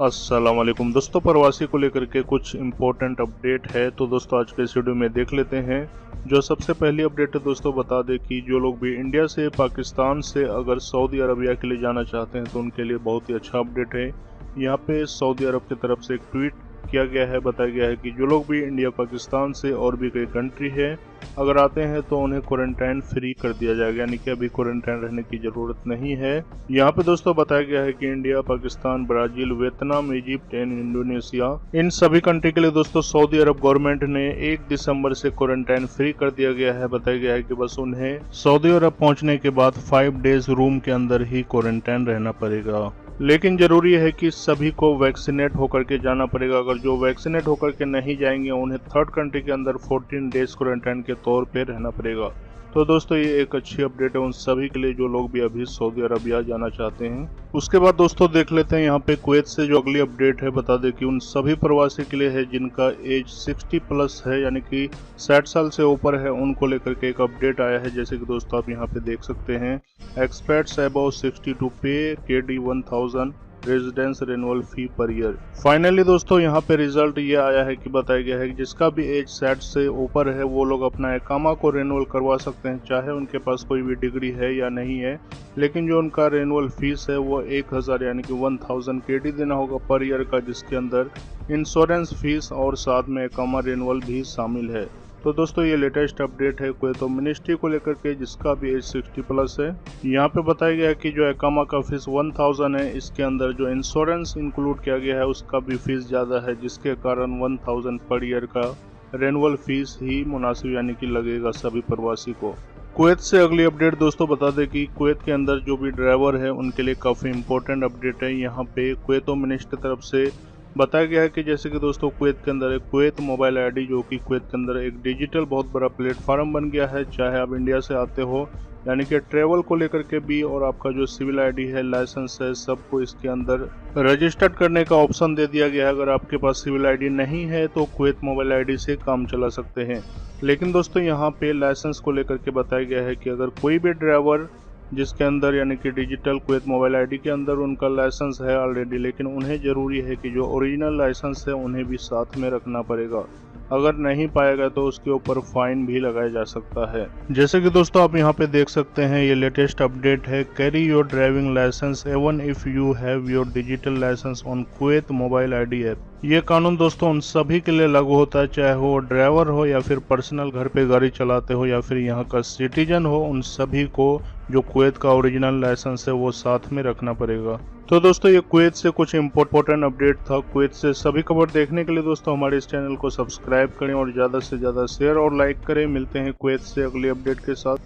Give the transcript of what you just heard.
अस्सलाम वालेकुम दोस्तों, प्रवासी को लेकर के कुछ इम्पोर्टेंट अपडेट है। तो दोस्तों आज के इस वीडियो में देख लेते हैं। जो सबसे पहली अपडेट है दोस्तों, बता दें कि जो लोग भी इंडिया से पाकिस्तान से अगर सऊदी अरबिया के लिए जाना चाहते हैं तो उनके लिए बहुत ही अच्छा अपडेट है। यहाँ पे सऊदी अरब की तरफ से एक ट्वीट किया गया है, बताया गया है कि जो लोग भी इंडिया पाकिस्तान से और भी कई कंट्री है अगर आते हैं तो उन्हें क्वारंटाइन फ्री कर दिया जाएगा, यानी कि अभी क्वारंटाइन रहने की जरूरत नहीं है। यहाँ पे दोस्तों बताया गया है कि India, Pakistan, Brazil, Vietnam, Egypt and Indonesia, इन सभी कंट्री के लिए दोस्तों सऊदी अरब गवर्नमेंट ने 1 दिसंबर से क्वारंटाइन फ्री कर दिया गया है। बताया गया है कि बस उन्हें सऊदी अरब पहुंचने के बाद 5 डेज रूम के अंदर ही क्वारंटाइन रहना पड़ेगा, लेकिन जरूरी है कि सभी को वैक्सीनेट होकर के जाना पड़ेगा। अगर जो वैक्सीनेट होकर के नहीं जाएंगे उन्हें थर्ड कंट्री के अंदर 14 डेज क्वारंटाइन के तौर पे रहना पड़ेगा। तो दोस्तों ये एक अच्छी अपडेट है उन सभी के लिए जो लोग भी अभी सऊदी अरबिया जाना चाहते हैं। उसके बाद दोस्तों देख लेते हैं यहाँ पे कुवैत से जो अगली अपडेट है। बता दें कि उन सभी प्रवासी के लिए है जिनका एज 60 प्लस है, यानी कि 60 साल से ऊपर है, उनको लेकर के एक अपडेट आया है। जैसे कि दोस्तों आप यहाँ पे देख सकते हैं, एक्सपर्ट्स अबव 60 टू पे KD 1000 रेजिडेंस रेनुअल फी पर ईयर। फाइनली दोस्तों यहाँ पे रिजल्ट ये आया है कि बताया गया है कि जिसका भी एज 60 से ऊपर है वो लोग अपना इकामा को रेनुअल करवा सकते हैं, चाहे उनके पास कोई भी डिग्री है या नहीं है। लेकिन जो उनका रेनुअल फीस है वो 1000 यानी कि 1000 KD देना होगा पर ईयर का, जिसके अंदर इंश्योरेंस फीस और साथ में इकामा रेनुअल भी शामिल है। तो दोस्तों ये लेटेस्ट अपडेट है कुवैत मिनिस्ट्री को लेकर के, जिसका भी एज 60 प्लस है। यहाँ पे बताया गया है कि जो इकामा का फीस 1000 है, इसके अंदर जो इंश्योरेंस इंक्लूड किया गया है उसका भी फीस ज़्यादा है, जिसके कारण 1000 पर ईयर का रेनुअल फीस ही मुनासिब यानी कि लगेगा सभी प्रवासी को। कुवैत से अगली अपडेट दोस्तों बता दें कि कुवैत के अंदर जो भी ड्राइवर है उनके लिए काफ़ी इंपॉर्टेंट अपडेट है। यहाँ पे कुवैत मिनिस्ट्री की तरफ से बताया गया है कि जैसे कि दोस्तों कुवैत के अंदर एक कुवैत मोबाइल आईडी, जो कि कुवैत के अंदर एक डिजिटल बहुत बड़ा प्लेटफॉर्म बन गया है। चाहे आप इंडिया से आते हो, यानी कि ट्रेवल को लेकर के भी, और आपका जो सिविल आईडी है, लाइसेंस है, सबको इसके अंदर रजिस्टर्ड करने का ऑप्शन दे दिया गया है। अगर आपके पास सिविल आईडी नहीं है तो कुवैत मोबाइल आईडी से काम चला सकते हैं। लेकिन दोस्तों यहाँ पे लाइसेंस को लेकर के बताया गया है कि अगर कोई भी ड्राइवर जिसके अंदर यानी कि डिजिटल कुवैत मोबाइल आईडी के अंदर उनका लाइसेंस है ऑलरेडी, लेकिन उन्हें ज़रूरी है कि जो ओरिजिनल लाइसेंस है उन्हें भी साथ में रखना पड़ेगा। अगर नहीं पाएगा तो उसके ऊपर फाइन भी लगाया जा सकता है। जैसे कि दोस्तों आप यहाँ पे देख सकते हैं, ये लेटेस्ट अपडेट है, carry your driving licence even if you have your digital licence on Kuwait mobile ID app. ये कानून दोस्तों उन सभी के लिए लागू होता है, चाहे वो ड्राइवर हो या फिर पर्सनल घर पे गाड़ी चलाते हो या फिर यहाँ का सिटीजन हो। उन सभी को जो कुवैत का ओरिजिनल लाइसेंस है वो साथ में रखना पड़ेगा। तो दोस्तों ये कुवैत से कुछ इम्पोर्टेंट अपडेट था। कुवैत से सभी खबर देखने के लिए दोस्तों हमारे इस चैनल को सब्सक्राइब करें और ज़्यादा से ज़्यादा शेयर और लाइक करें। मिलते हैं कुवैत से अगली अपडेट के साथ।